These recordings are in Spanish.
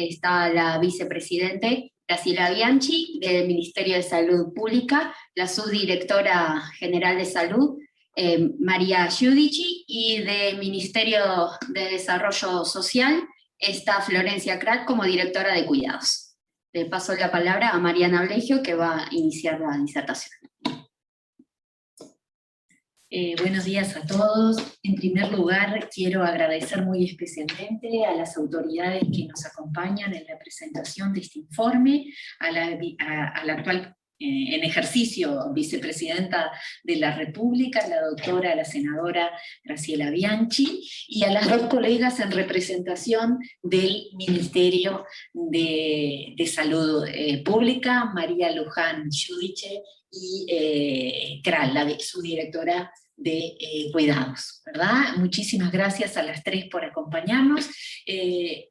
está la vicepresidente Graciela Bianchi, del Ministerio de Salud Pública, la subdirectora general de Salud, María Giudici, y del Ministerio de Desarrollo Social está Florencia Krat como directora de Cuidados. Le paso la palabra a Mariana Blegio, que va a iniciar la disertación. Buenos días a todos. En primer lugar, quiero agradecer muy especialmente a las autoridades que nos acompañan en la presentación de este informe, a la actual en ejercicio vicepresidenta de la República, la senadora Graciela Bianchi, y a las dos colegas en representación del Ministerio de Salud Pública, María Luján Giudice y Kral, la subdirectora de Cuidados, ¿verdad? Muchísimas gracias a las tres por acompañarnos.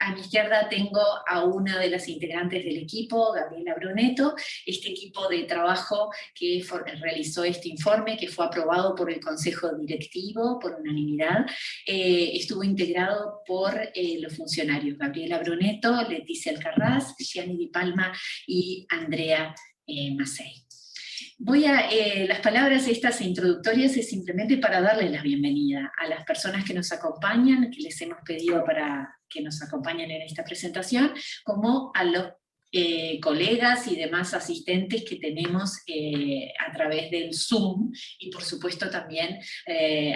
A mi izquierda tengo a una de las integrantes del equipo, Gabriela Brunetto, este equipo de trabajo que realizó este informe, que fue aprobado por el Consejo Directivo por unanimidad, estuvo integrado por los funcionarios Gabriela Brunetto, Leticia Alcarraz, Gianni Di Palma y Andrea Massey. Las palabras estas introductorias es simplemente para darles la bienvenida a las personas que nos acompañan, que les hemos pedido para que nos acompañen en esta presentación, como a los colegas y demás asistentes que tenemos a través del Zoom, y por supuesto también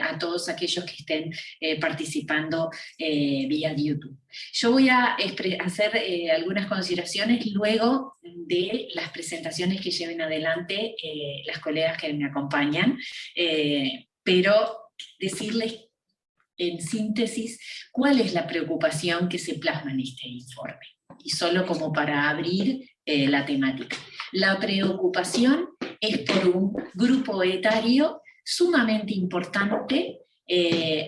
a todos aquellos que estén participando vía YouTube. Yo voy a hacer algunas consideraciones luego de las presentaciones que lleven adelante las colegas que me acompañan, pero decirles en síntesis cuál es la preocupación que se plasma en este informe, y solo como para abrir la temática. La preocupación es por un grupo etario sumamente importante,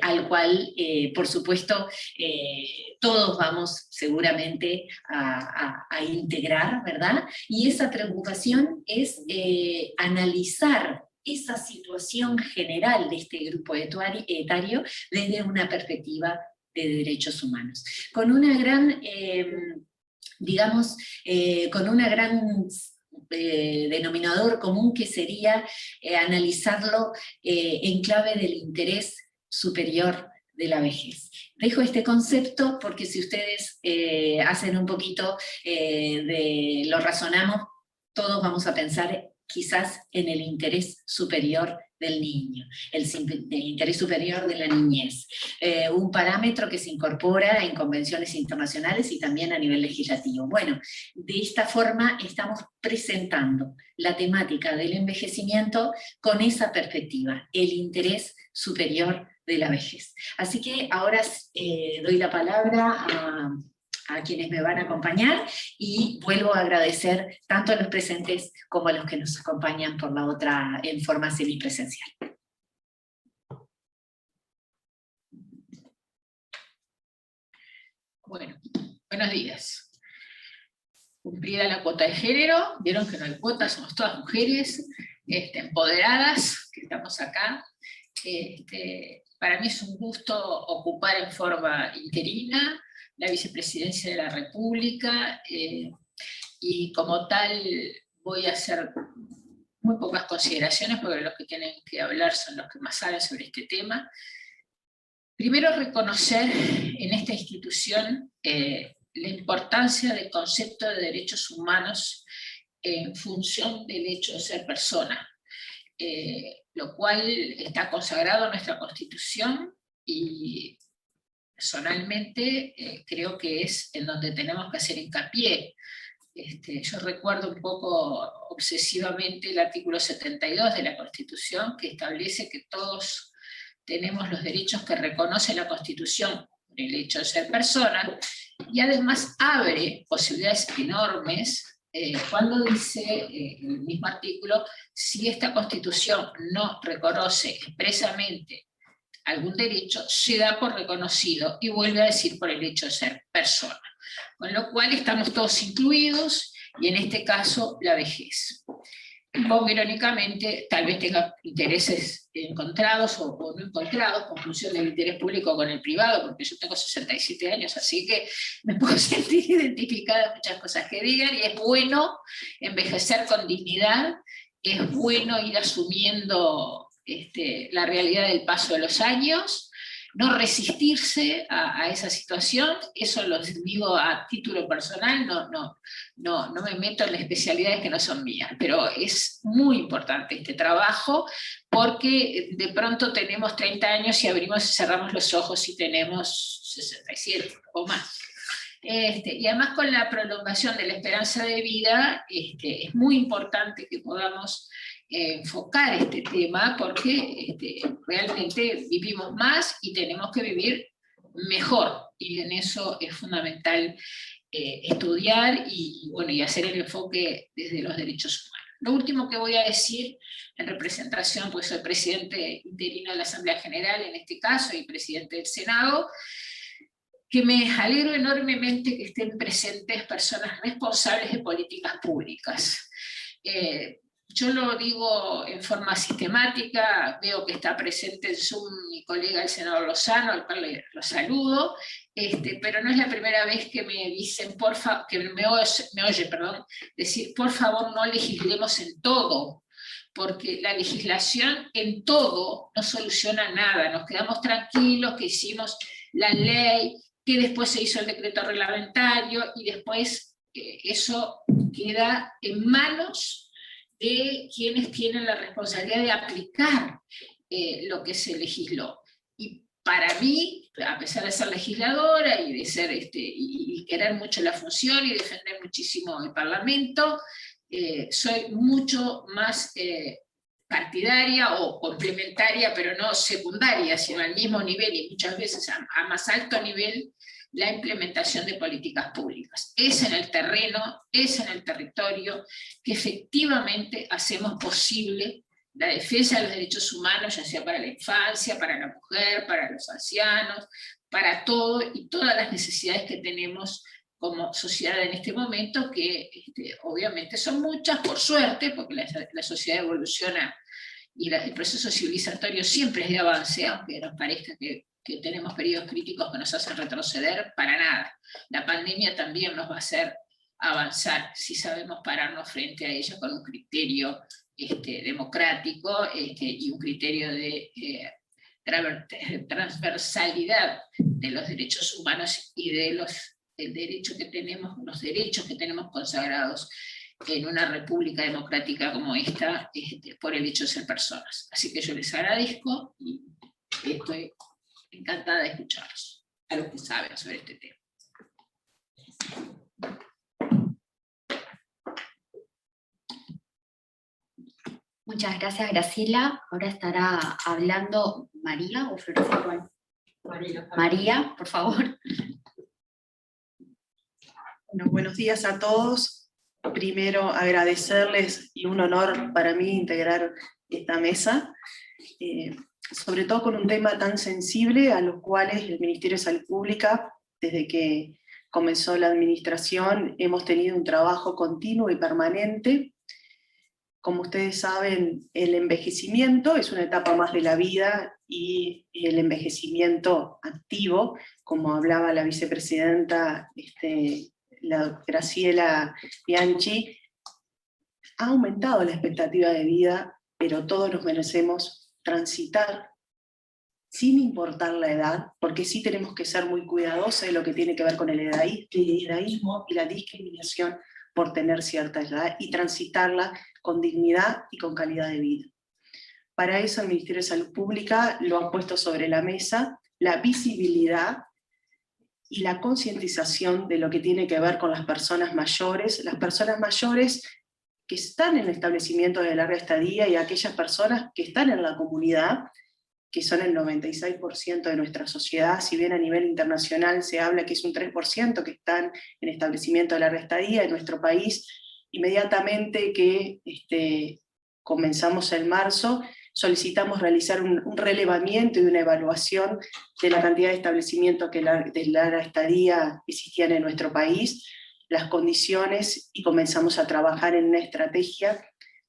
al cual, por supuesto, todos vamos seguramente a integrar, ¿verdad? Y esa preocupación es analizar esa situación general de este grupo etario desde una perspectiva de derechos humanos. Con una gran, con una gran denominador común que sería analizarlo en clave del interés superior de la vejez. Dejo este concepto porque si ustedes hacen un poquito lo razonamos, todos vamos a pensar quizás en el interés superior del niño, el interés superior de la niñez, un parámetro que se incorpora en convenciones internacionales y también a nivel legislativo. Bueno, de esta forma estamos presentando la temática del envejecimiento con esa perspectiva, el interés superior de la vejez. Así que ahora doy la palabra a quienes me van a acompañar, y vuelvo a agradecer tanto a los presentes como a los que nos acompañan por la otra en forma semipresencial. Bueno, buenos días. Cumplida la cuota de género, vieron que no hay cuota, somos todas mujeres empoderadas, que estamos acá. Para mí es un gusto ocupar en forma interina la vicepresidencia de la República, y como tal voy a hacer muy pocas consideraciones, porque los que tienen que hablar son los que más saben sobre este tema. Primero, reconocer en esta institución la importancia del concepto de derechos humanos en función del hecho de ser persona, lo cual está consagrado en nuestra Constitución, y personalmente creo que es en donde tenemos que hacer hincapié. Yo recuerdo un poco obsesivamente el artículo 72 de la Constitución, que establece que todos tenemos los derechos que reconoce la Constitución por el hecho de ser persona, y además abre posibilidades enormes cuando dice el mismo artículo, si esta Constitución no reconoce expresamente algún derecho, se da por reconocido, y vuelve a decir por el hecho de ser persona. Con lo cual estamos todos incluidos, y en este caso la vejez. un poco irónicamente, tal vez tenga intereses encontrados o no encontrados, conclusión del interés público con el privado, porque yo tengo 67 años, así que me puedo sentir identificada en muchas cosas que digan, y es bueno envejecer con dignidad, es bueno ir asumiendo la realidad del paso de los años, no resistirse a esa situación. Eso lo digo a título personal, no me meto en las especialidades que no son mías, pero es muy importante este trabajo, porque de pronto tenemos 30 años y abrimos y cerramos los ojos y tenemos 67 o más. Y además con la prolongación de la esperanza de vida, es muy importante que podamos enfocar este tema, porque realmente vivimos más y tenemos que vivir mejor, y en eso es fundamental estudiar y hacer el enfoque desde los derechos humanos. Lo último que voy a decir en representación, pues soy presidente interino de la Asamblea General en este caso y presidente del Senado, que me alegro enormemente que estén presentes personas responsables de políticas públicas. Yo lo digo en forma sistemática, veo que está presente en Zoom mi colega el senador Lozano, al cual lo saludo, pero no es la primera vez que me dicen, que me oye, decir, por favor no legislemos en todo, porque la legislación en todo no soluciona nada, nos quedamos tranquilos que hicimos la ley, que después se hizo el decreto reglamentario, y después eso queda en manos de quienes tienen la responsabilidad de aplicar lo que se legisló. Y para mí, a pesar de ser legisladora y de ser y querer mucho la función y defender muchísimo el Parlamento, soy mucho más partidaria o complementaria, pero no secundaria, sino al mismo nivel y muchas veces a más alto nivel, la implementación de políticas públicas. Es en el terreno, es en el territorio que efectivamente hacemos posible la defensa de los derechos humanos, ya sea para la infancia, para la mujer, para los ancianos, para todo y todas las necesidades que tenemos como sociedad en este momento, que obviamente son muchas, por suerte, porque la sociedad evoluciona y el proceso civilizatorio siempre es de avance, aunque nos parezca que tenemos periodos críticos que nos hacen retroceder, para nada. La pandemia también nos va a hacer avanzar, si sabemos pararnos frente a ella con un criterio democrático y un criterio de transversalidad de los derechos humanos y de los derechos que tenemos consagrados en una república democrática como esta, por el hecho de ser personas. Así que yo les agradezco y estoy encantada de escucharlos, a los que saben sobre este tema. Muchas gracias, Graciela. Ahora estará hablando María o Florencia. María, por favor. Bueno, buenos días a todos. Primero agradecerles, y un honor para mí integrar esta mesa, sobre todo con un tema tan sensible, a los cuales el Ministerio de Salud Pública, desde que comenzó la administración, hemos tenido un trabajo continuo y permanente. Como ustedes saben, el envejecimiento es una etapa más de la vida, y el envejecimiento activo, como hablaba la vicepresidenta la Graciela Bianchi, ha aumentado la expectativa de vida, pero todos nos merecemos transitar sin importar la edad, porque sí tenemos que ser muy cuidadosos de lo que tiene que ver con el edadismo y la discriminación por tener cierta edad, y transitarla con dignidad y con calidad de vida. Para eso el Ministerio de Salud Pública lo ha puesto sobre la mesa, la visibilidad y la concientización de lo que tiene que ver con las personas mayores que están en establecimientos de larga estadía, y aquellas personas que están en la comunidad, que son el 96% de nuestra sociedad, si bien a nivel internacional se habla que es un 3% que están en establecimientos de larga estadía. En nuestro país, inmediatamente que comenzamos en marzo, solicitamos realizar un relevamiento y una evaluación de la cantidad de establecimientos de larga estadía existían en nuestro país, las condiciones, y comenzamos a trabajar en una estrategia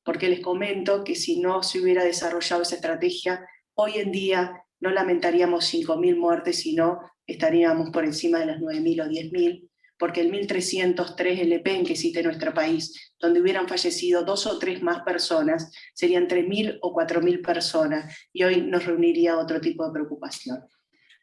porque les comento que si no se hubiera desarrollado esa estrategia, hoy en día no lamentaríamos 5.000 muertes, sino estaríamos por encima de las 9.000 o 10.000, porque el 1303 LPEN que existe en nuestro país, donde hubieran fallecido 2 o 3 más personas, serían 3.000 o 4.000 personas, y hoy nos reuniría otro tipo de preocupación.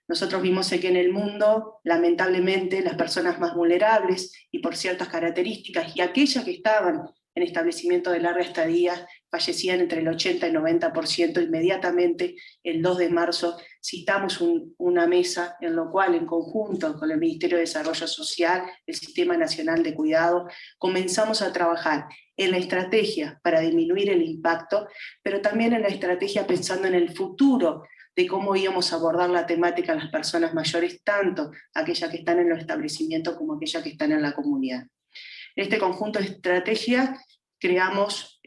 Nosotros vimos que en el mundo, lamentablemente, las personas más vulnerables y por ciertas características, y aquellas que estaban en establecimiento de larga estadía, fallecían entre el 80 y el 90%. Inmediatamente, el 2 de marzo, citamos una mesa en la cual, en conjunto con el Ministerio de Desarrollo Social, el Sistema Nacional de Cuidado, comenzamos a trabajar en la estrategia para disminuir el impacto, pero también en la estrategia pensando en el futuro, de cómo íbamos a abordar la temática a las personas mayores, tanto aquellas que están en los establecimientos como aquellas que están en la comunidad. En este conjunto de estrategias creamos,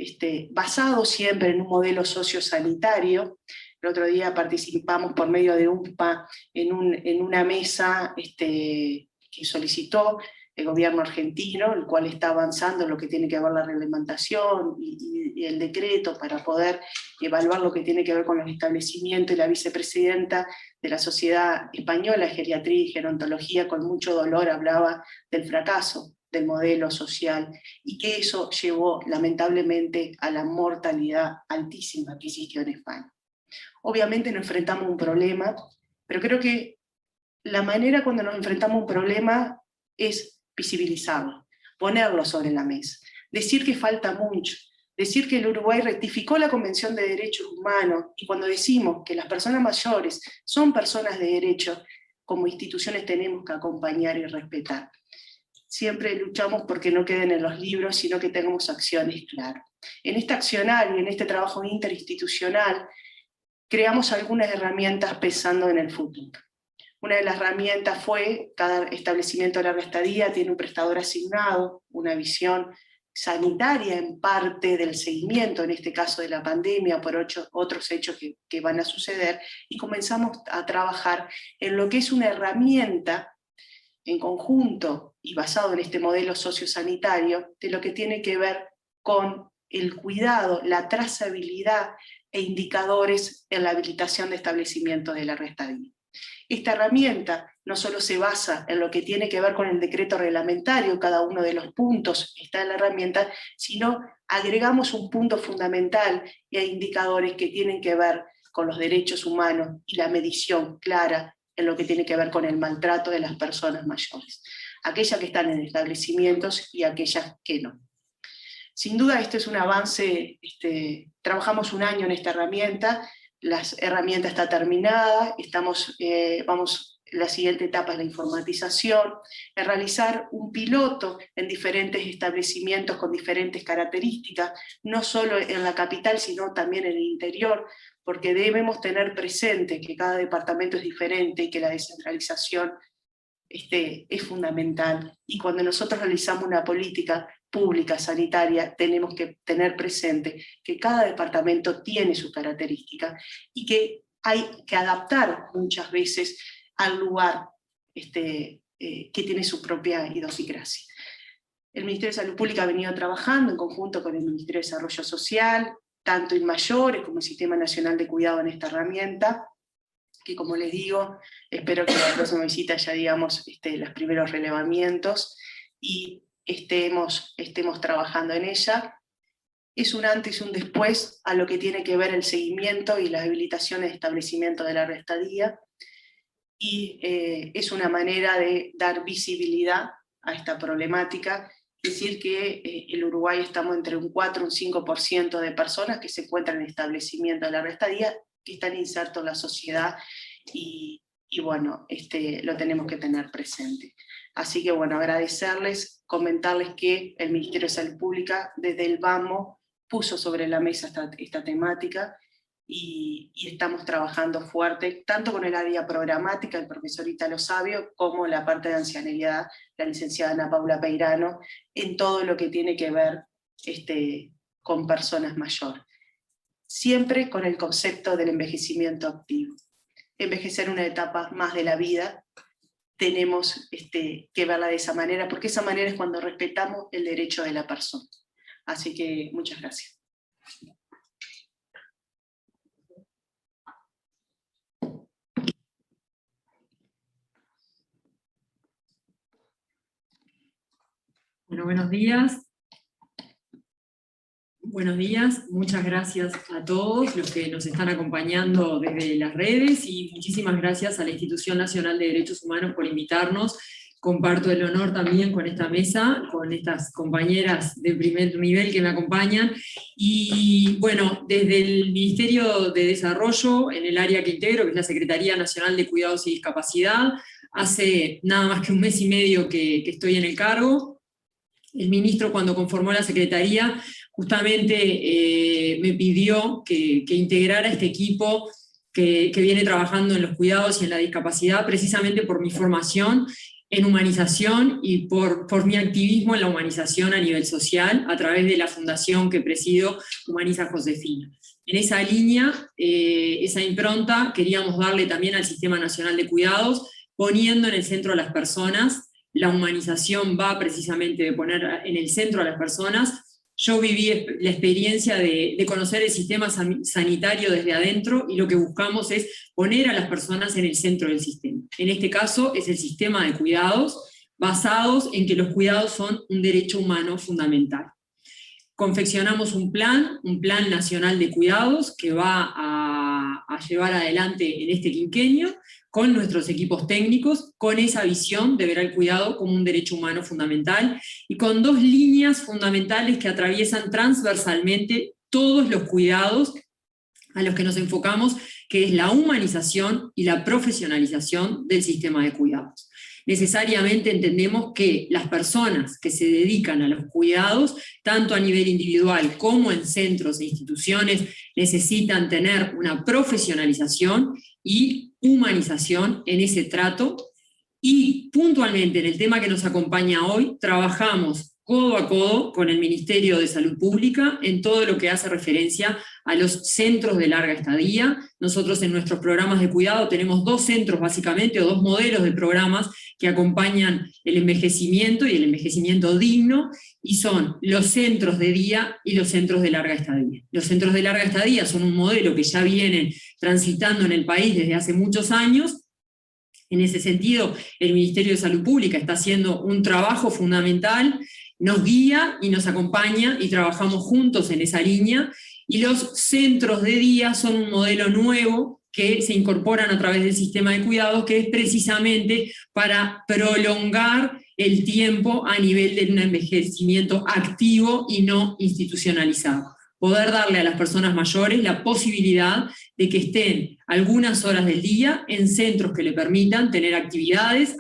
basado siempre en un modelo sociosanitario. El otro día participamos por medio de UNPA en una mesa que solicitó el gobierno argentino, el cual está avanzando en lo que tiene que ver la reglamentación y el decreto para poder evaluar lo que tiene que ver con los establecimientos, y la vicepresidenta de la Sociedad Española de Geriatría y Gerontología con mucho dolor hablaba del fracaso del modelo social, y que eso llevó lamentablemente a la mortalidad altísima que existió en España. Obviamente nos enfrentamos a un problema, pero creo que la manera cuando nos enfrentamos a un problema es visibilizarlo, ponerlo sobre la mesa, decir que falta mucho, decir que el Uruguay rectificó la Convención de Derechos Humanos, y cuando decimos que las personas mayores son personas de derecho, como instituciones tenemos que acompañar y respetar. Siempre luchamos porque no queden en los libros, sino que tengamos acciones claras. En este accionario, en este trabajo interinstitucional, creamos algunas herramientas pensando en el futuro. Una de las herramientas fue, cada establecimiento de larga estadía tiene un prestador asignado, una visión sanitaria en parte del seguimiento, en este caso de la pandemia, por otros hechos que van a suceder, y comenzamos a trabajar en lo que es una herramienta en conjunto y basado en este modelo sociosanitario de lo que tiene que ver con el cuidado, la trazabilidad e indicadores en la habilitación de establecimientos de larga estadía. Esta herramienta no solo se basa en lo que tiene que ver con el decreto reglamentario, cada uno de los puntos está en la herramienta, sino agregamos un punto fundamental y hay indicadores que tienen que ver con los derechos humanos y la medición clara en lo que tiene que ver con el maltrato de las personas mayores, aquellas que están en establecimientos y aquellas que no. Sin duda este es un avance, trabajamos un año en esta herramienta, la herramienta está terminada, la siguiente etapa es la informatización, es realizar un piloto en diferentes establecimientos con diferentes características, no solo en la capital, sino también en el interior, porque debemos tener presente que cada departamento es diferente y que la descentralización es fundamental. Y cuando nosotros realizamos una política pública, sanitaria, tenemos que tener presente que cada departamento tiene su característica y que hay que adaptar muchas veces al lugar que tiene su propia idiosincrasia. El Ministerio de Salud Pública ha venido trabajando en conjunto con el Ministerio de Desarrollo Social, tanto en mayores como el Sistema Nacional de Cuidado en esta herramienta, que como les digo, espero que en la próxima visita ya digamos los primeros relevamientos y estemos trabajando en ella. Es un antes y un después a lo que tiene que ver el seguimiento y las habilitaciones de establecimiento de larga estadía, y es una manera de dar visibilidad a esta problemática, decir que en Uruguay estamos entre un 4 y un 5% de personas que se encuentran en establecimiento de larga estadía, que están insertos en la sociedad, y bueno, lo tenemos que tener presente. Así que bueno, agradecerles, comentarles que el Ministerio de Salud Pública desde el vamos puso sobre la mesa esta temática, y estamos trabajando fuerte, tanto con el área programática, el profesor Italo Sabio, como la parte de ancianidad, la licenciada Ana Paula Peirano, en todo lo que tiene que ver con personas mayores. Siempre con el concepto del envejecimiento activo. Envejecer una etapa más de la vida, tenemos que verla de esa manera, porque esa manera es cuando respetamos el derecho de la persona. Así que muchas gracias. Bueno, buenos días. Buenos días, muchas gracias a todos los que nos están acompañando desde las redes y muchísimas gracias a la Institución Nacional de Derechos Humanos por invitarnos. Comparto el honor también con esta mesa, con estas compañeras de primer nivel que me acompañan. Y bueno, desde el Ministerio de Desarrollo, en el área que integro, que es la Secretaría Nacional de Cuidados y Discapacidad, hace nada más que un mes y medio que estoy en el cargo. El ministro, cuando conformó la Secretaría, justamente me pidió que integrara este equipo que viene trabajando en los cuidados y en la discapacidad, precisamente por mi formación en humanización y por mi activismo en la humanización a nivel social, a través de la fundación que presido, Humaniza Josefina. En esa línea, esa impronta, queríamos darle también al Sistema Nacional de Cuidados, poniendo en el centro a las personas. La humanización va precisamente de poner en el centro a las personas. Yo viví la experiencia de conocer el sistema sanitario desde adentro y lo que buscamos es poner a las personas en el centro del sistema. En este caso es el sistema de cuidados, basados en que los cuidados son un derecho humano fundamental. Confeccionamos un plan nacional de cuidados que va a llevar adelante en este quinquenio, con nuestros equipos técnicos, con esa visión de ver al cuidado como un derecho humano fundamental, y con dos líneas fundamentales que atraviesan transversalmente todos los cuidados a los que nos enfocamos, que es la humanización y la profesionalización del sistema de cuidados. Necesariamente entendemos que las personas que se dedican a los cuidados, tanto a nivel individual como en centros e instituciones, necesitan tener una profesionalización y humanización en ese trato, y puntualmente en el tema que nos acompaña hoy, trabajamos codo a codo con el Ministerio de Salud Pública en todo lo que hace referencia a los centros de larga estadía. Nosotros en nuestros programas de cuidado tenemos dos centros básicamente, o dos modelos de programas que acompañan el envejecimiento y el envejecimiento digno, y son los centros de día y los centros de larga estadía. Los centros de larga estadía son un modelo que ya vienen transitando en el país desde hace muchos años. En ese sentido, el Ministerio de Salud Pública está haciendo un trabajo fundamental, nos guía y nos acompaña y trabajamos juntos en esa línea, y los centros de día son un modelo nuevo que se incorporan a través del sistema de cuidados, que es precisamente para prolongar el tiempo a nivel de un envejecimiento activo y no institucionalizado. Poder darle a las personas mayores la posibilidad de que estén algunas horas del día en centros que le permitan tener actividades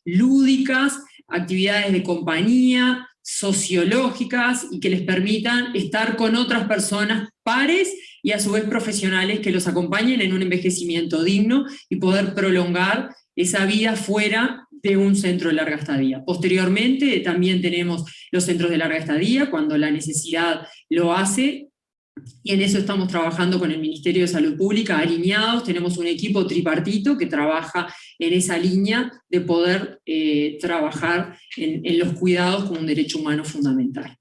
lúdicas, actividades de compañía, sociológicas, y que les permitan estar con otras personas pares y a su vez profesionales que los acompañen en un envejecimiento digno y poder prolongar esa vida fuera de un centro de larga estadía. Posteriormente también tenemos los centros de larga estadía cuando la necesidad lo hace, y en eso estamos trabajando con el Ministerio de Salud Pública, alineados. Tenemos un equipo tripartito que trabaja en esa línea de poder trabajar en los cuidados como un derecho humano fundamental.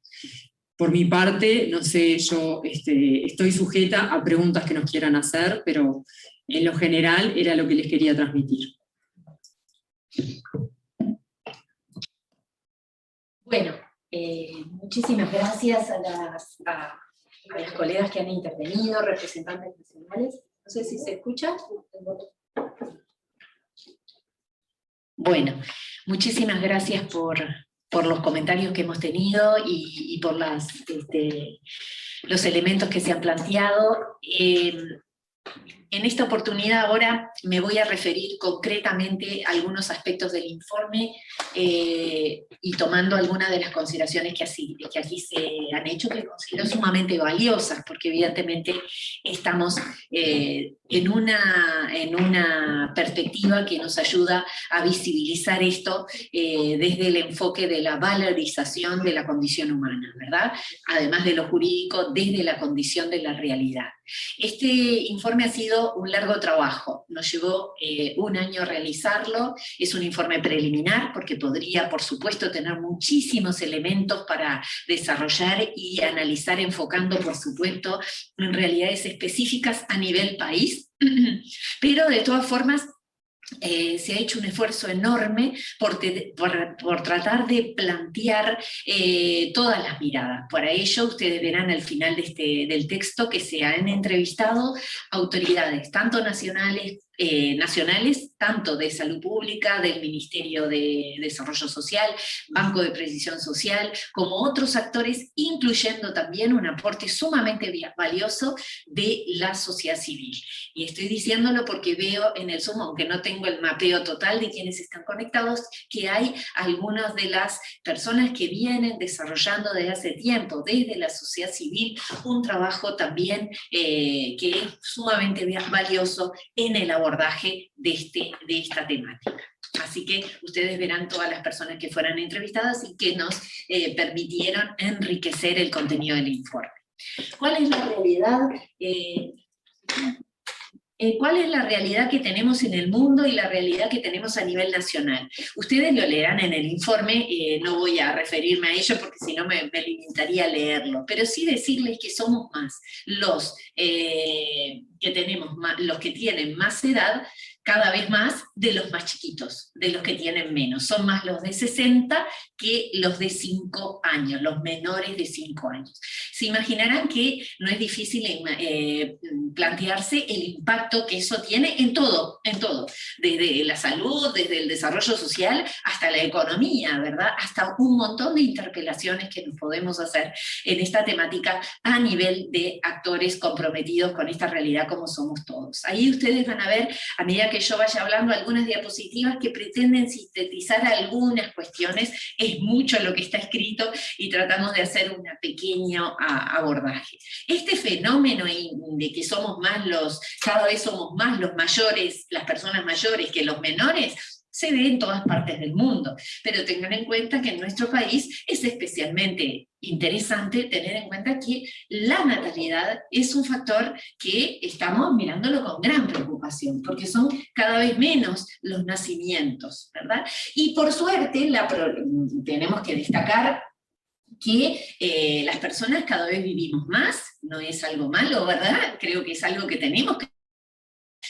Por mi parte, no sé, yo estoy sujeta a preguntas que nos quieran hacer, pero en lo general era lo que les quería transmitir. Bueno, muchísimas gracias a las colegas que han intervenido, representantes nacionales. No sé si se escucha. Bueno, muchísimas gracias por los comentarios que hemos tenido y por los elementos que se han planteado. En esta oportunidad ahora me voy a referir concretamente a algunos aspectos del informe y tomando algunas de las consideraciones que aquí se han hecho, que considero sumamente valiosas, porque evidentemente estamos en una perspectiva que nos ayuda a visibilizar esto desde el enfoque de la valorización de la condición humana, ¿verdad? Además de lo jurídico, desde la condición de la realidad. Este informe ha sido un largo trabajo, nos llevó 1 año realizarlo, es un informe preliminar porque podría, por supuesto, tener muchísimos elementos para desarrollar y analizar, enfocando, por supuesto, en realidades específicas a nivel país, pero de todas formas, se ha hecho un esfuerzo enorme por tratar de plantear todas las miradas. Para ello, ustedes verán al final del texto que se han entrevistado autoridades, tanto nacionales, tanto de Salud Pública, del Ministerio de Desarrollo Social, Banco de Previsión Social, como otros actores, incluyendo también un aporte sumamente valioso de la sociedad civil. Y estoy diciéndolo porque veo en el Zoom, aunque no tengo el mapeo total de quienes están conectados, que hay algunas de las personas que vienen desarrollando desde hace tiempo, desde la sociedad civil, un trabajo también que es sumamente valioso en el abordaje de esta temática. Así que ustedes verán todas las personas que fueran entrevistadas y que nos permitieron enriquecer el contenido del informe. ¿Cuál es la realidad? ¿Cuál es la realidad que tenemos en el mundo y la realidad que tenemos a nivel nacional? Ustedes lo leerán en el informe, no voy a referirme a ello porque si no me limitaría a leerlo, pero sí decirles que somos más los los que tienen más edad, cada vez más de los más chiquitos, de los que tienen menos. Son más los de 60 que los de 5 años, los menores de 5 años. Se imaginarán que no es difícil plantearse el impacto que eso tiene en todo, desde la salud, desde el desarrollo social, hasta la economía, ¿verdad? Hasta un montón de interpelaciones que nos podemos hacer en esta temática a nivel de actores comprometidos con esta realidad como somos todos. Ahí ustedes van a ver, a medida que yo vaya hablando, algunas diapositivas que pretenden sintetizar algunas cuestiones. Es mucho lo que está escrito y tratamos de hacer un pequeño abordaje. Este fenómeno de que cada vez somos más los mayores, las personas mayores que los menores, se ve en todas partes del mundo, pero tengan en cuenta que en nuestro país es especialmente interesante tener en cuenta que la natalidad es un factor que estamos mirándolo con gran preocupación, porque son cada vez menos los nacimientos, ¿verdad? Y por suerte tenemos que destacar que las personas cada vez vivimos más, no es algo malo, ¿verdad? Creo que es algo que tenemos que...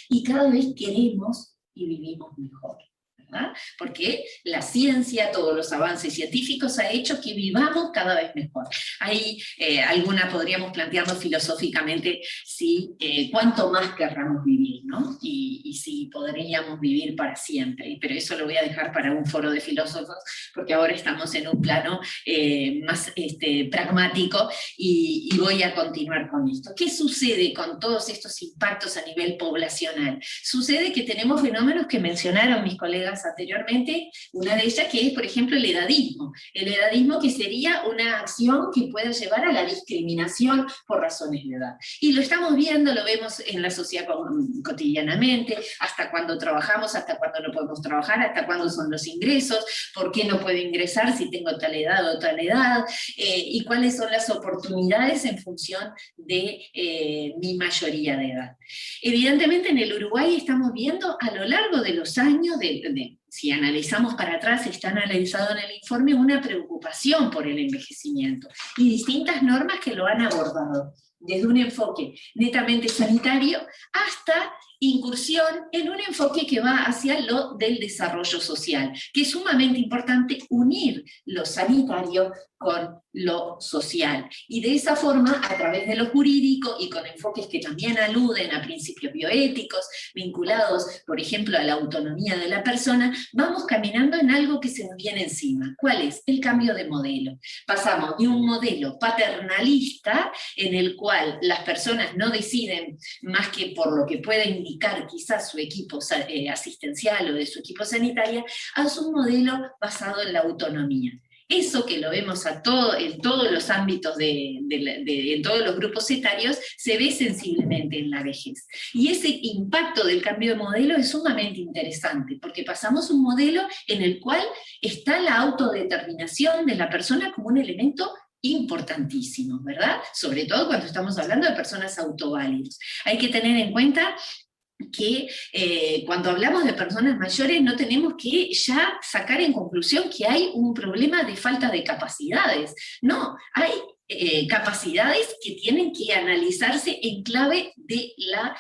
Y cada vez queremos y vivimos mejor, ¿verdad? Porque la ciencia, todos los avances científicos ha hecho que vivamos cada vez mejor. Ahí alguna podríamos plantearnos filosóficamente si cuánto más querramos vivir, ¿no? Y si podríamos vivir para siempre, pero eso lo voy a dejar para un foro de filósofos, porque ahora estamos en un plano más pragmático y voy a continuar con esto. ¿Qué sucede con todos estos impactos a nivel poblacional? Sucede que tenemos fenómenos que mencionaron mis colegas anteriormente, una de ellas que es, por ejemplo, el edadismo. El edadismo, que sería una acción que pueda llevar a la discriminación por razones de edad. Y lo estamos viendo, lo vemos en la sociedad cotidianamente, hasta cuándo trabajamos, hasta cuándo no podemos trabajar, hasta cuándo son los ingresos, por qué no puedo ingresar si tengo tal edad o tal edad, y cuáles son las oportunidades en función de mi mayoría de edad. Evidentemente en el Uruguay estamos viendo a lo largo de los años, si analizamos para atrás, está analizado en el informe, una preocupación por el envejecimiento y distintas normas que lo han abordado, desde un enfoque netamente sanitario hasta incursión en un enfoque que va hacia lo del desarrollo social, que es sumamente importante unir lo sanitario con lo social. Y de esa forma, a través de lo jurídico y con enfoques que también aluden a principios bioéticos, vinculados, por ejemplo, a la autonomía de la persona, vamos caminando en algo que se nos viene encima. ¿Cuál es? El cambio de modelo. Pasamos de un modelo paternalista, en el cual las personas no deciden más que por lo que puede indicar quizás su equipo asistencial o de su equipo sanitario, a un modelo basado en la autonomía. Eso que lo vemos en todos los ámbitos, en todos los grupos etarios, se ve sensiblemente en la vejez. Y ese impacto del cambio de modelo es sumamente interesante, porque pasamos un modelo en el cual está la autodeterminación de la persona como un elemento importantísimos, ¿verdad? Sobre todo cuando estamos hablando de personas autoválidas. Hay que tener en cuenta que cuando hablamos de personas mayores no tenemos que ya sacar en conclusión que hay un problema de falta de capacidades. No, hay capacidades que tienen que analizarse en clave de la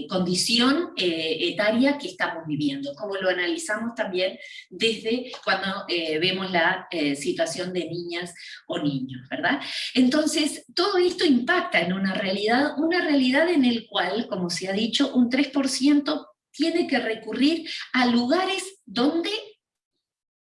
condición etaria que estamos viviendo, como lo analizamos también desde cuando vemos la situación de niñas o niños, ¿verdad? Entonces, todo esto impacta en una realidad en la cual, como se ha dicho, un 3% tiene que recurrir a lugares donde,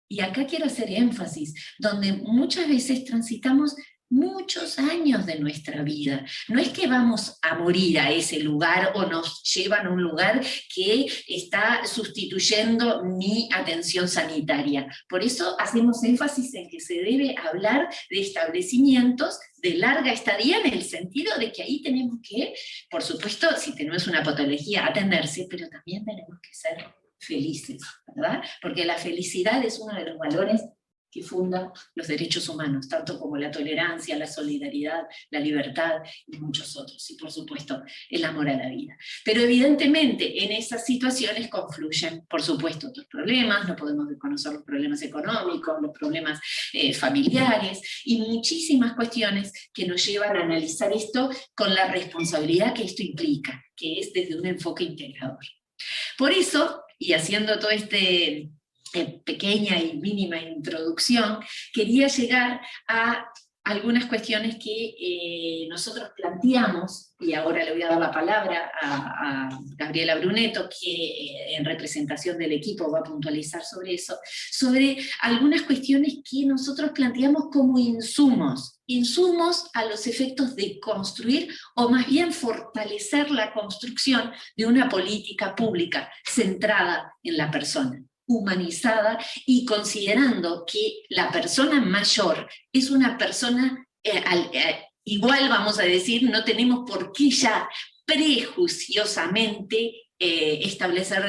y acá quiero hacer énfasis, donde muchas veces transitamos muchos años de nuestra vida. No es que vamos a morir a ese lugar o nos llevan a un lugar que está sustituyendo mi atención sanitaria. Por eso hacemos énfasis en que se debe hablar de establecimientos de larga estadía, en el sentido de que ahí tenemos que, por supuesto, si tenemos una patología, atenderse, pero también tenemos que ser felices, ¿verdad? Porque la felicidad es uno de los valores que funda los derechos humanos, tanto como la tolerancia, la solidaridad, la libertad y muchos otros, y por supuesto el amor a la vida. Pero evidentemente en esas situaciones confluyen, por supuesto, otros problemas, no podemos desconocer los problemas económicos, los problemas familiares, y muchísimas cuestiones que nos llevan a analizar esto con la responsabilidad que esto implica, que es desde un enfoque integrador. Por eso, y haciendo todo este pequeña y mínima introducción, quería llegar a algunas cuestiones que nosotros planteamos, y ahora le voy a dar la palabra a Gabriela Brunetto, que en representación del equipo va a puntualizar sobre eso, sobre algunas cuestiones que nosotros planteamos como insumos a los efectos de construir, o más bien fortalecer la construcción de una política pública centrada en la persona, humanizada, y considerando que la persona mayor es una persona igual, vamos a decir, no tenemos por qué ya prejuiciosamente establecer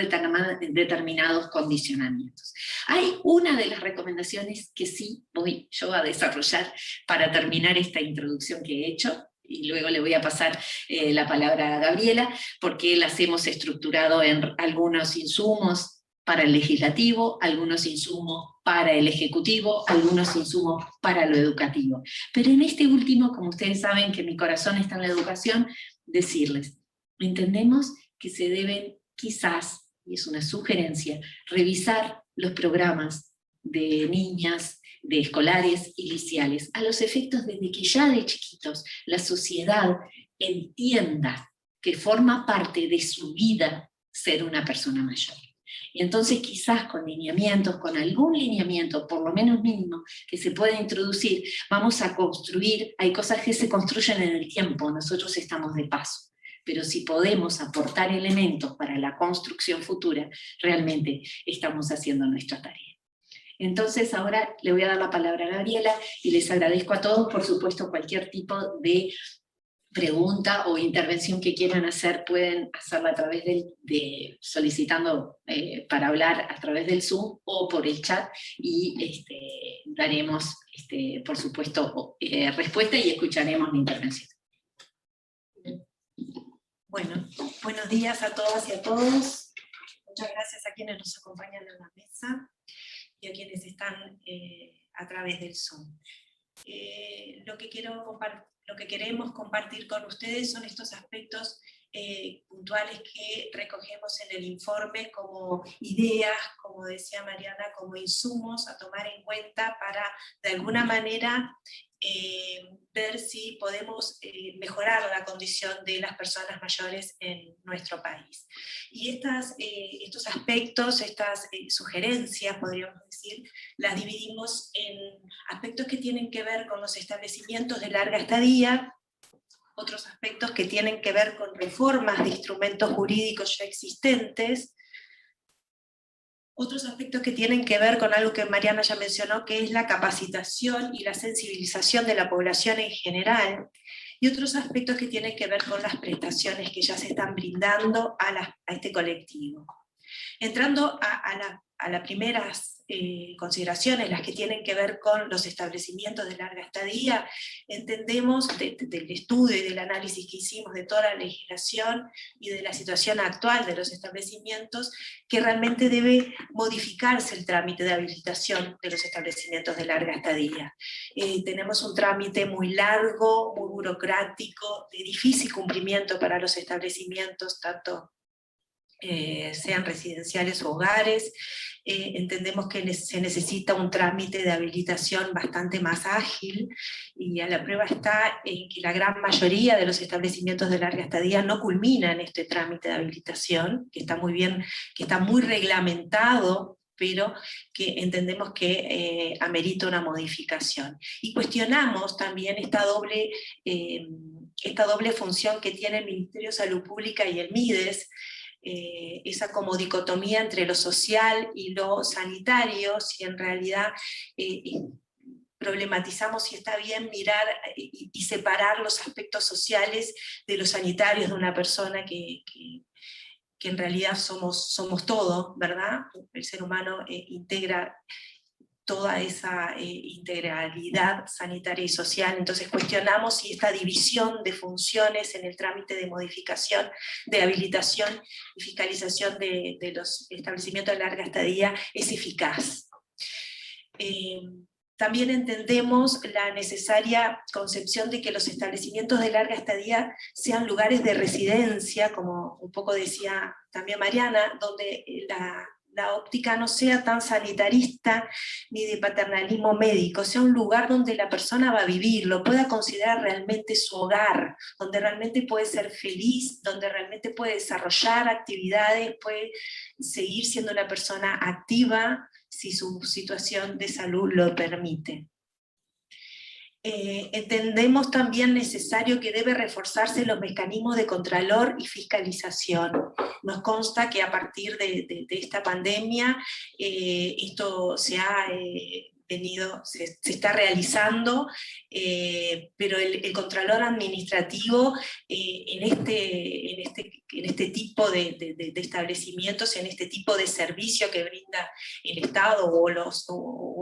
determinados condicionamientos. Hay una de las recomendaciones que sí voy yo a desarrollar para terminar esta introducción que he hecho, y luego le voy a pasar la palabra a Gabriela, porque las hemos estructurado en algunos insumos para el legislativo, algunos insumos para el ejecutivo, algunos insumos para lo educativo. Pero en este último, como ustedes saben que mi corazón está en la educación, decirles, entendemos que se deben quizás, y es una sugerencia, revisar los programas de niñas, de escolares y liceales, a los efectos desde que ya de chiquitos la sociedad entienda que forma parte de su vida ser una persona mayor. Y entonces quizás con lineamientos, con algún lineamiento, por lo menos mínimo, que se pueda introducir, vamos a construir, hay cosas que se construyen en el tiempo, nosotros estamos de paso, pero si podemos aportar elementos para la construcción futura, realmente estamos haciendo nuestra tarea. Entonces ahora le voy a dar la palabra a Gabriela, y les agradezco a todos, por supuesto, cualquier tipo de pregunta o intervención que quieran hacer, pueden hacerla a través solicitando para hablar a través del Zoom o por el chat, y daremos, por supuesto, respuesta y escucharemos la intervención. Bueno, buenos días a todas y a todos. Muchas gracias a quienes nos acompañan en la mesa y a quienes están a través del Zoom. Lo que queremos compartir con ustedes son estos aspectos puntuales que recogemos en el informe como ideas, como decía Mariana, como insumos a tomar en cuenta para, de alguna manera, ver si podemos mejorar la condición de las personas mayores en nuestro país. Y estos aspectos, estas sugerencias, podríamos decir, las dividimos en aspectos que tienen que ver con los establecimientos de larga estadía, otros aspectos que tienen que ver con reformas de instrumentos jurídicos ya existentes, otros aspectos que tienen que ver con algo que Mariana ya mencionó, que es la capacitación y la sensibilización de la población en general, y otros aspectos que tienen que ver con las prestaciones que ya se están brindando a este colectivo. Entrando a las primeras consideraciones, las que tienen que ver con los establecimientos de larga estadía, entendemos del estudio y del análisis que hicimos de toda la legislación y de la situación actual de los establecimientos, que realmente debe modificarse el trámite de habilitación de los establecimientos de larga estadía. Tenemos un trámite muy largo, muy burocrático, de difícil cumplimiento para los establecimientos, tanto sean residenciales o hogares. Entendemos que se necesita un trámite de habilitación bastante más ágil, y a la prueba está en que la gran mayoría de los establecimientos de larga estadía no culminan este trámite de habilitación, que está muy bien, que está muy reglamentado, pero que entendemos que amerita una modificación. Y cuestionamos también esta doble función que tiene el Ministerio de Salud Pública y el MIDES, esa como dicotomía entre lo social y lo sanitario, si en realidad problematizamos si está bien mirar y separar los aspectos sociales de los sanitarios de una persona que en realidad somos todo, ¿verdad? El ser humano integra toda esa integralidad sanitaria y social. Entonces cuestionamos si esta división de funciones en el trámite de modificación, de habilitación y fiscalización de los establecimientos de larga estadía es eficaz. También entendemos la necesaria concepción de que los establecimientos de larga estadía sean lugares de residencia, como un poco decía también Mariana, donde la óptica no sea tan sanitarista ni de paternalismo médico, sea un lugar donde la persona va a vivir, lo pueda considerar realmente su hogar, donde realmente puede ser feliz, donde realmente puede desarrollar actividades, puede seguir siendo una persona activa si su situación de salud lo permite. Entendemos también necesario que debe reforzarse los mecanismos de contralor y fiscalización. Nos consta que a partir de esta pandemia esto se está realizando, pero el contralor administrativo en este tipo de establecimientos, en este tipo de servicio que brinda el Estado o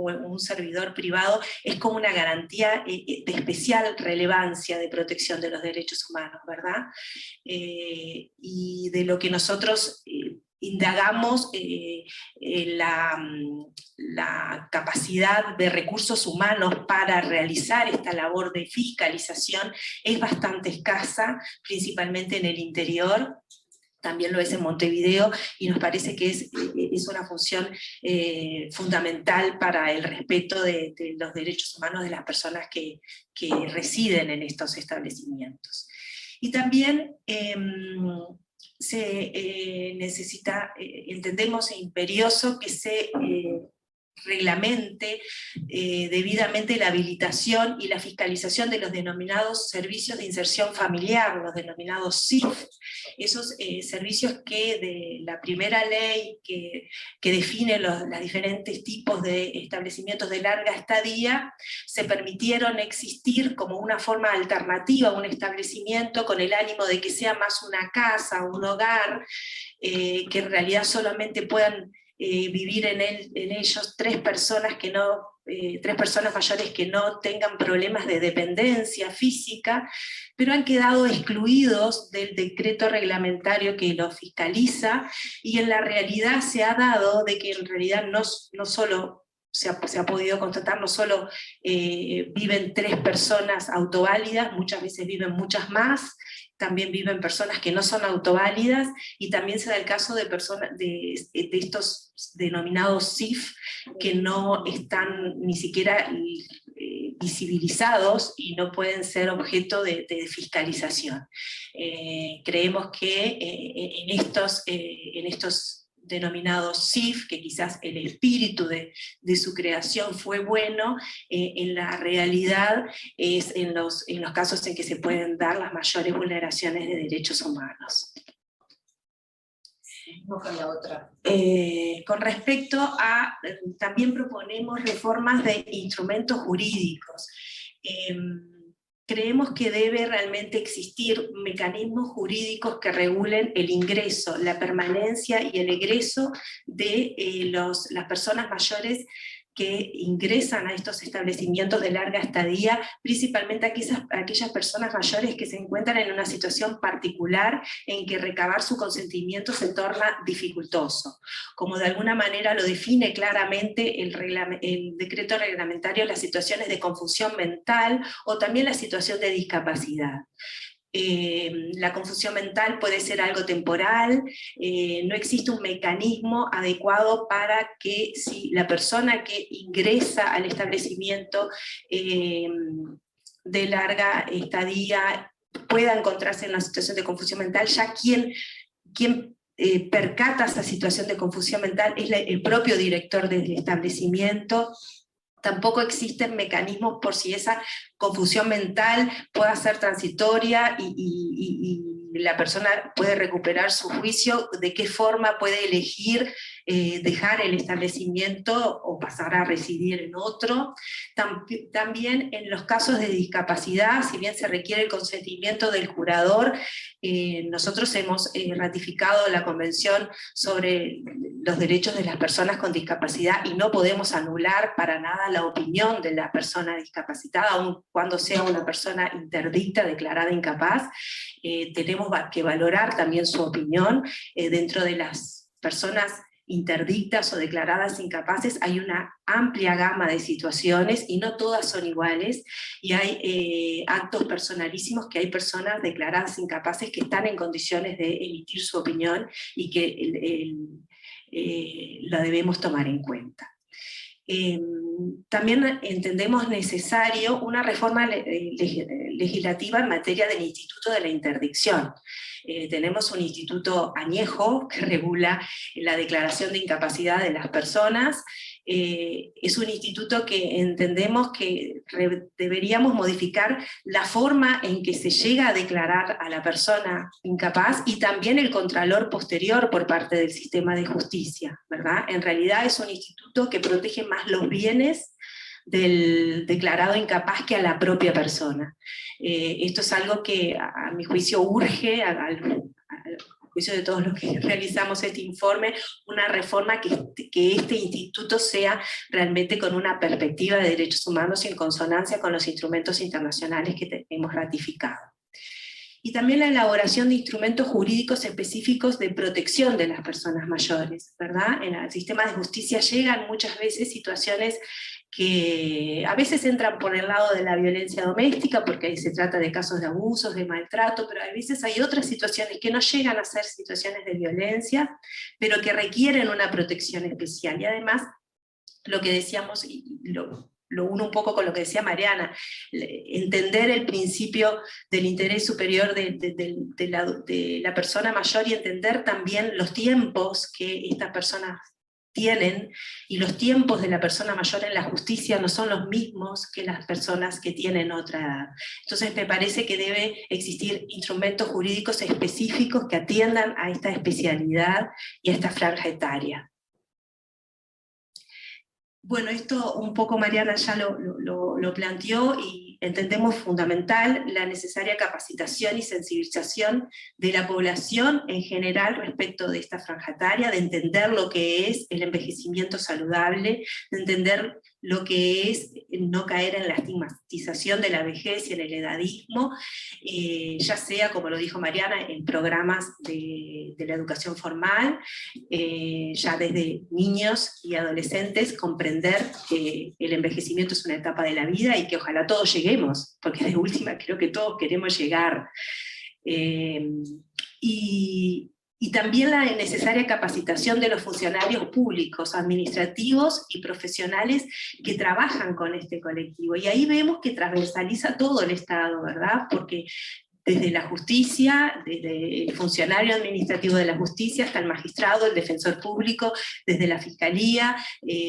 un servidor privado, es como una garantía de especial relevancia de protección de los derechos humanos, ¿verdad? Y de lo que nosotros indagamos la capacidad de recursos humanos para realizar esta labor de fiscalización es bastante escasa, principalmente en el interior. También lo es en Montevideo, y nos parece que es una función fundamental para el respeto de los derechos humanos de las personas que residen en estos establecimientos. Y también se necesita, entendemos imperioso que se reglamente debidamente la habilitación y la fiscalización de los denominados servicios de inserción familiar, los denominados SIF, esos servicios que de la primera ley que define los diferentes tipos de establecimientos de larga estadía, se permitieron existir como una forma alternativa a un establecimiento con el ánimo de que sea más una casa, un hogar, que en realidad solamente puedan vivir en ellos tres personas mayores que no tengan problemas de dependencia física, pero han quedado excluidos del decreto reglamentario que lo fiscaliza, y en la realidad se ha dado de que en realidad no solo se ha podido constatar, no solo viven tres personas autoválidas, muchas veces viven muchas más, también viven personas que no son autoválidas, y también se da el caso de personas de estos denominados SIF que no están ni siquiera visibilizados y no pueden ser objeto de fiscalización. Creemos que en estos denominados SIF, que quizás el espíritu de su creación fue bueno, en la realidad es en los casos en que se pueden dar las mayores vulneraciones de derechos humanos. Con la otra. Con respecto a, también proponemos reformas de instrumentos jurídicos. creemos que debe realmente existir mecanismos jurídicos que regulen el ingreso, la permanencia y el egreso de las personas mayores que ingresan a estos establecimientos de larga estadía, principalmente aquellas personas mayores que se encuentran en una situación particular en que recabar su consentimiento se torna dificultoso, como de alguna manera lo define claramente el decreto reglamentario, las situaciones de confusión mental o también la situación de discapacidad. La confusión mental puede ser algo temporal, no existe un mecanismo adecuado para que si la persona que ingresa al establecimiento de larga estadía pueda encontrarse en una situación de confusión mental, ya quien percata esa situación de confusión mental es el propio director del establecimiento. Tampoco existen mecanismos por si esa confusión mental pueda ser transitoria y la persona puede recuperar su juicio, de qué forma puede elegir dejar el establecimiento o pasar a residir en otro. También en los casos de discapacidad, si bien se requiere el consentimiento del curador, nosotros hemos ratificado la Convención sobre los derechos de las personas con discapacidad y no podemos anular para nada la opinión de la persona discapacitada, aun cuando sea una persona interdicta declarada incapaz. Tenemos que valorar también su opinión. Dentro de las personas interdictas o declaradas incapaces hay una amplia gama de situaciones y no todas son iguales, y hay actos personalísimos que hay personas declaradas incapaces que están en condiciones de emitir su opinión y que la debemos tomar en cuenta. También entendemos necesario una reforma legislativa en materia del Instituto de la Interdicción. Tenemos un instituto añejo que regula la declaración de incapacidad de las personas. Es un instituto que entendemos que deberíamos modificar la forma en que se llega a declarar a la persona incapaz y también el contralor posterior por parte del sistema de justicia, ¿verdad? En realidad es un instituto que protege más los bienes del declarado incapaz que a la propia persona. Esto es algo que a mi juicio urge, al juicio de todos los que realizamos este informe, una reforma que este instituto sea realmente con una perspectiva de derechos humanos y en consonancia con los instrumentos internacionales que hemos ratificado. Y también la elaboración de instrumentos jurídicos específicos de protección de las personas mayores, ¿verdad? En el sistema de justicia llegan muchas veces situaciones que a veces entran por el lado de la violencia doméstica, porque ahí se trata de casos de abusos, de maltrato, pero a veces hay otras situaciones que no llegan a ser situaciones de violencia, pero que requieren una protección especial. Y además, lo que decíamos, y lo uno un poco con lo que decía Mariana, entender el principio del interés superior de la persona mayor y entender también los tiempos que estas personas tienen, y los tiempos de la persona mayor en la justicia no son los mismos que las personas que tienen otra edad. Entonces me parece que debe existir instrumentos jurídicos específicos que atiendan a esta especialidad y a esta franja etaria. Bueno, esto un poco Mariana ya lo planteó, y entendemos fundamental la necesaria capacitación y sensibilización de la población en general respecto de esta franja etaria, de entender lo que es el envejecimiento saludable, de entender lo que es no caer en la estigmatización de la vejez y en el edadismo, ya sea, como lo dijo Mariana, en programas de la educación formal, ya desde niños y adolescentes, comprender que el envejecimiento es una etapa de la vida y que ojalá todos lleguemos, porque de última creo que todos queremos llegar. Y también la necesaria capacitación de los funcionarios públicos, administrativos y profesionales que trabajan con este colectivo. Y ahí vemos que transversaliza todo el Estado, ¿verdad? Porque desde la justicia, desde el funcionario administrativo de la justicia hasta el magistrado, el defensor público, desde la fiscalía,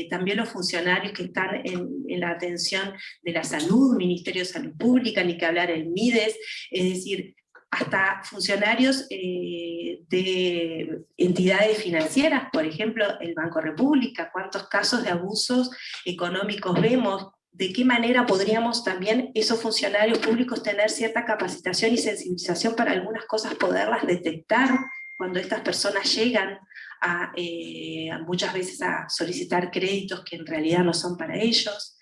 también los funcionarios que están en la atención de la salud, Ministerio de Salud Pública, ni que hablar el MIDES, es decir, hasta funcionarios de entidades financieras, por ejemplo, el Banco República. ¿Cuántos casos de abusos económicos vemos de qué manera podríamos también esos funcionarios públicos tener cierta capacitación y sensibilización para algunas cosas, poderlas detectar cuando estas personas llegan muchas veces a solicitar créditos que en realidad no son para ellos.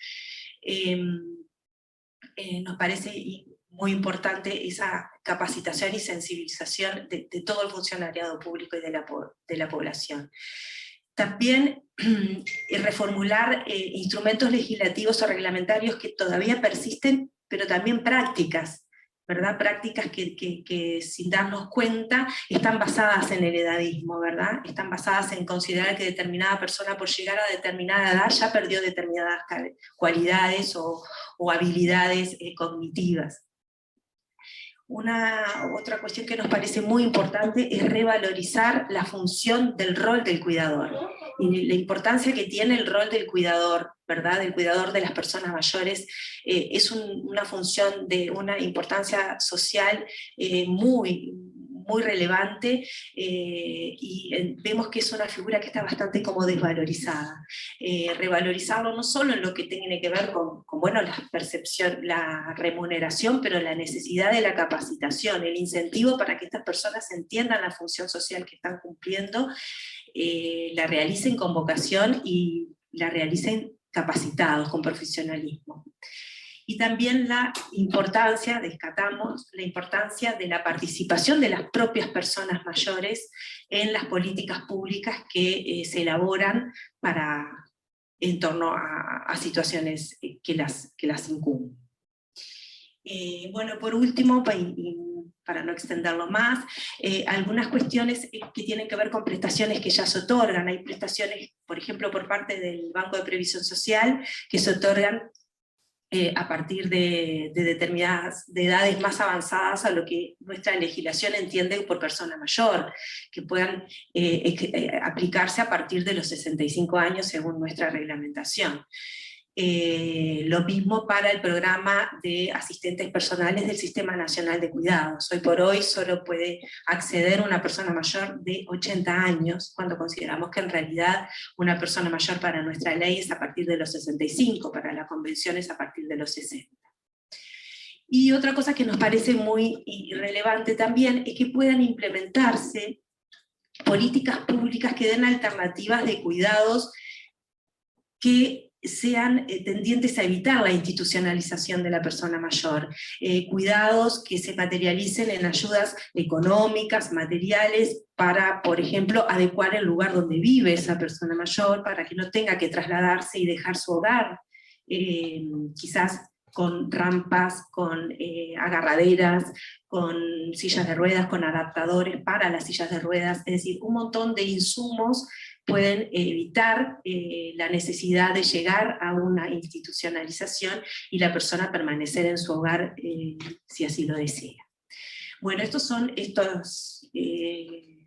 Nos parece muy importante esa capacitación y sensibilización de todo el funcionariado público y de la población. También reformular instrumentos legislativos o reglamentarios que todavía persisten, pero también prácticas, ¿verdad? Prácticas que sin darnos cuenta están basadas en el edadismo, ¿verdad? Están basadas en considerar que determinada persona por llegar a determinada edad ya perdió determinadas cualidades o habilidades cognitivas. Otra cuestión que nos parece muy importante es revalorizar la función del rol del cuidador y la importancia que tiene el rol del cuidador, ¿verdad? El cuidador de las personas mayores es una función de una importancia social muy relevante, y vemos que es una figura que está bastante como desvalorizada. Revalorizarlo no solo en lo que tiene que ver con bueno, la percepción, la remuneración, pero la necesidad de la capacitación, el incentivo para que estas personas entiendan la función social que están cumpliendo, la realicen con vocación y la realicen capacitados, con profesionalismo. Y también la importancia, descartamos, la importancia de la participación de las propias personas mayores en las políticas públicas que se elaboran en torno a situaciones que las incumben. Bueno, por último, para no extenderlo más, algunas cuestiones que tienen que ver con prestaciones que ya se otorgan. Hay prestaciones, por ejemplo, por parte del Banco de Previsión Social, que se otorgan a partir de determinadas edades más avanzadas a lo que nuestra legislación entiende por persona mayor, que puedan aplicarse a partir de los 65 años según nuestra reglamentación. Lo mismo para el programa de asistentes personales del Sistema Nacional de Cuidados. Hoy por hoy solo puede acceder una persona mayor de 80 años, cuando consideramos que en realidad una persona mayor para nuestra ley es a partir de los 65, para la convención es a partir de los 60. Y otra cosa que nos parece muy relevante también es que puedan implementarse políticas públicas que den alternativas de cuidados que sean tendientes a evitar la institucionalización de la persona mayor, cuidados que se materialicen en ayudas económicas, materiales, para, por ejemplo, adecuar el lugar donde vive esa persona mayor, para que no tenga que trasladarse y dejar su hogar, quizás con rampas, con agarraderas, con sillas de ruedas, con adaptadores para las sillas de ruedas, es decir, un montón de insumos pueden evitar la necesidad de llegar a una institucionalización y la persona permanecer en su hogar si así lo desea. Bueno, estas son estas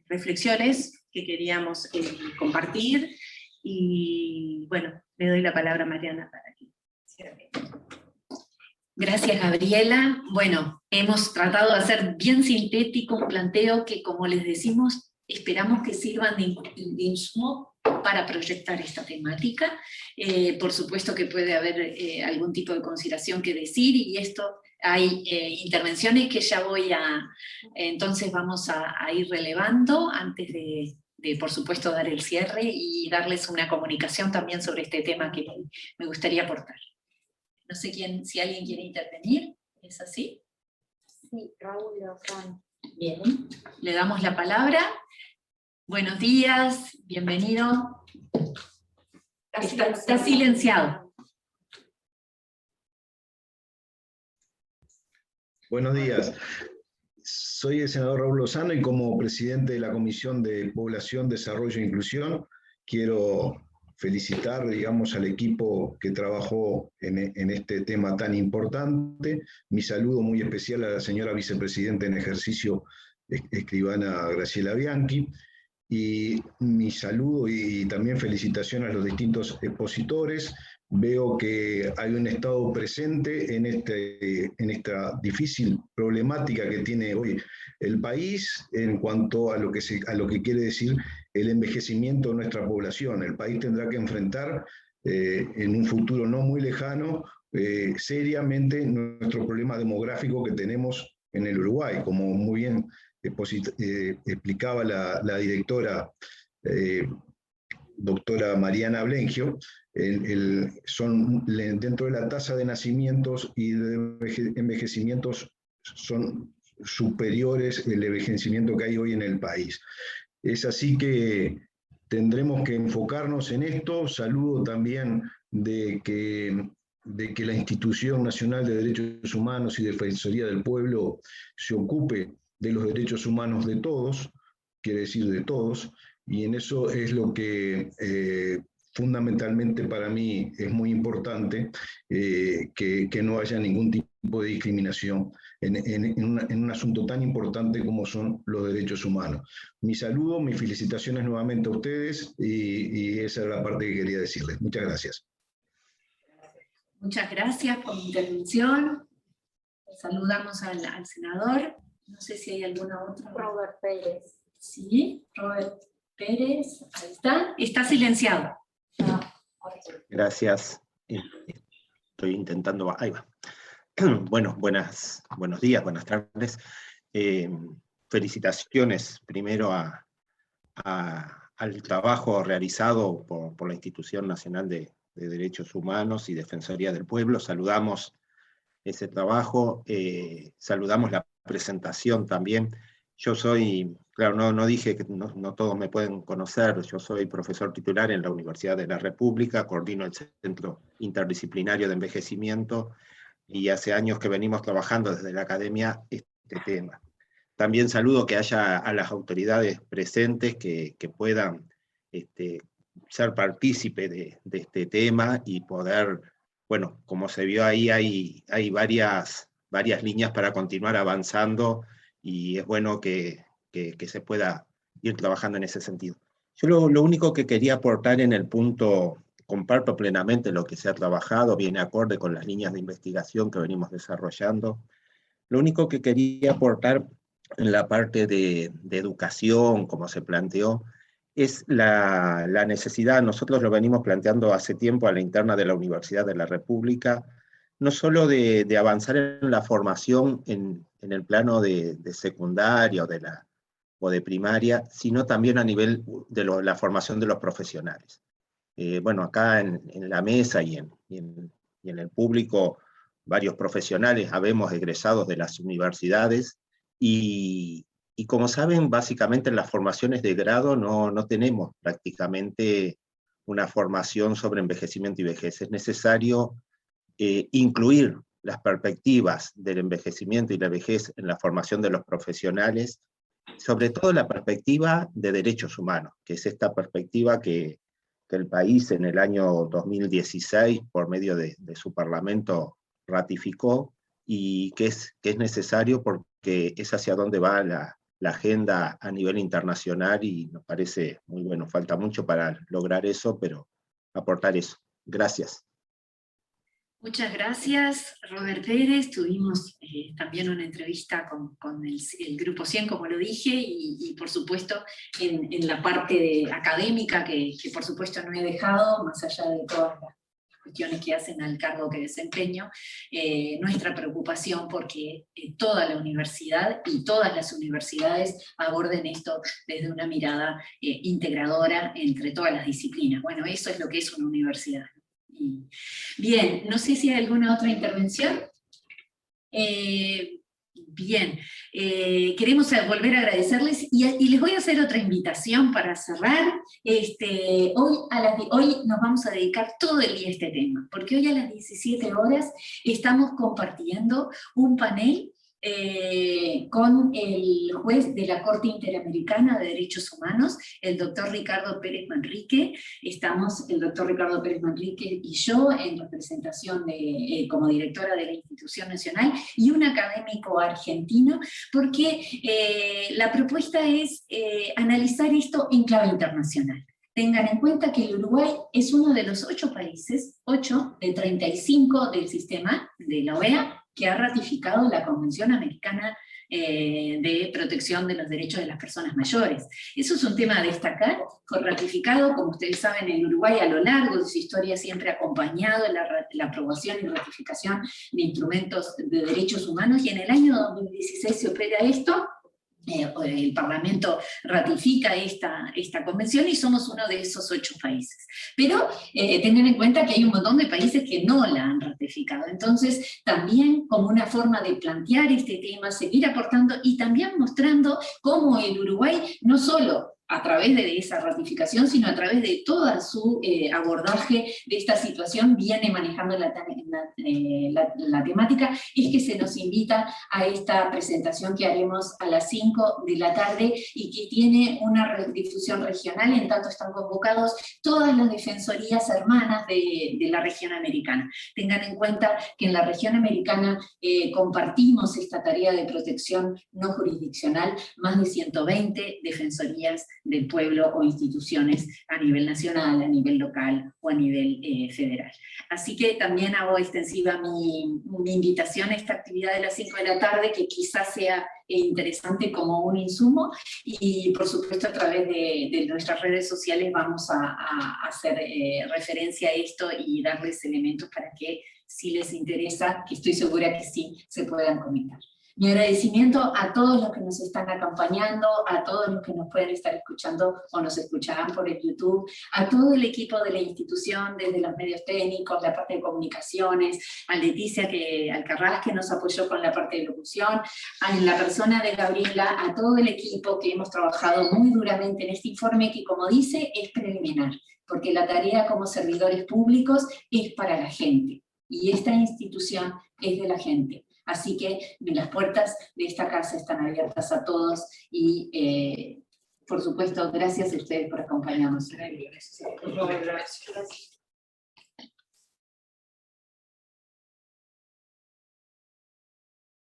reflexiones que queríamos compartir, y bueno, le doy la palabra a Mariana para que cierre. Gracias, Gabriela. Bueno, hemos tratado de hacer bien sintético un planteo que, como les decimos, esperamos que sirvan de insumo para proyectar esta temática. Por supuesto que puede haber algún tipo de consideración que decir, y esto hay intervenciones que ya entonces vamos a ir relevando antes de, por supuesto, dar el cierre y darles una comunicación también sobre este tema que me gustaría aportar. No sé si alguien quiere intervenir, ¿es así? Sí, Raúl Lozán. Bien, le damos la palabra. Buenos días, bienvenido. Está silenciado. Buenos días. Soy el senador Raúl Lozano y como presidente de la Comisión de Población, Desarrollo e Inclusión quiero felicitar, digamos, al equipo que trabajó en este tema tan importante. Mi saludo muy especial a la señora vicepresidenta en ejercicio, escribana Graciela Bianchi, y mi saludo y también felicitación a los distintos expositores. Veo que hay un Estado presente en esta difícil problemática que tiene hoy el país en cuanto a lo que quiere decir el envejecimiento de nuestra población. El país tendrá que enfrentar en un futuro no muy lejano seriamente nuestro problema demográfico que tenemos en el Uruguay, como muy bien explicaba la directora doctora Mariana Blengio. Dentro de la tasa de nacimientos y de envejecimientos son superiores el envejecimiento que hay hoy en el país. Es así que tendremos que enfocarnos en esto. Saludo también de que la Institución Nacional de Derechos Humanos y Defensoría del Pueblo se ocupe de los derechos humanos de todos, quiere decir de todos, y en eso es lo que fundamentalmente para mí es muy importante, que no haya ningún tipo de discriminación en un asunto tan importante como son los derechos humanos. Mi saludo, mis felicitaciones nuevamente a ustedes, y esa es la parte que quería decirles. Muchas gracias. Muchas gracias por mi intervención. Saludamos al senador. No sé si hay alguna otra. Robert Pérez. Sí, Robert Pérez, ahí está. Está silenciado. Gracias. Estoy intentando... Ahí va. Bueno, buenos días, buenas tardes. Felicitaciones primero al trabajo realizado por la Institución Nacional de Derechos Humanos y Defensoría del Pueblo. Saludamos ese trabajo, saludamos la presentación también. Yo soy, claro, no dije que no todos me pueden conocer, yo soy profesor titular en la Universidad de la República, coordino el Centro Interdisciplinario de Envejecimiento, y hace años que venimos trabajando desde la academia este tema. También saludo que haya a las autoridades presentes que puedan ser partícipe de este tema y poder, bueno, como se vio ahí, hay varias líneas para continuar avanzando, y es bueno que se pueda ir trabajando en ese sentido. Yo lo único que quería aportar en el punto, comparto plenamente lo que se ha trabajado, viene acorde con las líneas de investigación que venimos desarrollando. Lo único que quería aportar en la parte de educación, como se planteó, es la necesidad, nosotros lo venimos planteando hace tiempo a la interna de la Universidad de la República, no solo de avanzar en la formación en el plano de secundaria o de primaria, sino también a nivel de la formación de los profesionales. Bueno, acá en la mesa y en el público, varios profesionales habemos egresados de las universidades, y como saben, básicamente en las formaciones de grado no tenemos prácticamente una formación sobre envejecimiento y vejez. Es necesario incluir las perspectivas del envejecimiento y la vejez en la formación de los profesionales, sobre todo la perspectiva de derechos humanos, que es esta perspectiva que el país en el año 2016, por medio de su parlamento, ratificó, y que es necesario porque es hacia donde va la agenda a nivel internacional, y nos parece muy bueno. Falta mucho para lograr eso, pero aportar eso. Gracias. Muchas gracias, Robert Pérez. Tuvimos también una entrevista con el Grupo 100, como lo dije, y por supuesto en la parte académica, que por supuesto no he dejado, más allá de todas las cuestiones que hacen al cargo que desempeño, nuestra preocupación porque toda la universidad y todas las universidades aborden esto desde una mirada integradora entre todas las disciplinas. Bueno, eso es lo que es una universidad. Bien, no sé si hay alguna otra intervención. Bien, queremos volver a agradecerles y les voy a hacer otra invitación para cerrar. Hoy nos vamos a dedicar todo el día a este tema, porque hoy a las 17 horas estamos compartiendo un panel con el juez de la Corte Interamericana de Derechos Humanos, el doctor Ricardo Pérez Manrique. Estamos el doctor Ricardo Pérez Manrique y yo en representación como directora de la Institución Nacional, y un académico argentino, porque la propuesta es analizar esto en clave internacional. Tengan en cuenta que el Uruguay es uno de los 8 países, 8 de 35 del sistema de la OEA, que ha ratificado la Convención Americana de protección de los derechos de las personas mayores. Eso es un tema a destacar, fue ratificado, como ustedes saben, en Uruguay a lo largo de su historia siempre ha acompañado la aprobación y ratificación de instrumentos de derechos humanos, y en el año 2016 se opera esto. El Parlamento ratifica esta convención y somos uno de esos 8 países. Pero tengan en cuenta que hay un montón de países que no la han ratificado. Entonces, también como una forma de plantear este tema, seguir aportando y también mostrando cómo el Uruguay no solo a través de esa ratificación, sino a través de toda su abordaje de esta situación, viene manejando la temática, es que se nos invita a esta presentación que haremos a las 5 de la tarde y que tiene una difusión regional, en tanto están convocados todas las defensorías hermanas de la región americana. Tengan en cuenta que en la región americana compartimos esta tarea de protección no jurisdiccional, más de 120 defensorías del pueblo o instituciones a nivel nacional, a nivel local o a nivel federal. Así que también hago extensiva mi invitación a esta actividad de las 5 de la tarde, que quizás sea interesante como un insumo, y por supuesto a través de nuestras redes sociales vamos a hacer referencia a esto y darles elementos para que, si les interesa, que estoy segura que sí, se puedan conectar. Mi agradecimiento a todos los que nos están acompañando, a todos los que nos pueden estar escuchando o nos escucharán por el YouTube, a todo el equipo de la institución, desde los medios técnicos, la parte de comunicaciones, a Leticia Alcarrás, que nos apoyó con la parte de locución, a la persona de Gabriela, a todo el equipo que hemos trabajado muy duramente en este informe, que, como dice, es preliminar, porque la tarea como servidores públicos es para la gente, y esta institución es de la gente. Así que las puertas de esta casa están abiertas a todos y, por supuesto, gracias a ustedes por acompañarnos. Gracias.